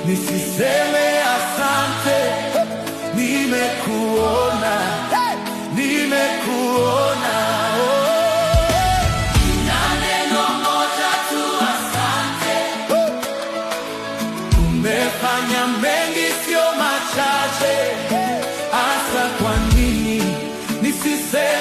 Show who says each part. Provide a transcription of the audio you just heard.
Speaker 1: nisiseme asante? Nimekuona, nimekuona. Na neno moja tu, asante. Umefanya mengi, sio machache. Asa kwa nini nisiseme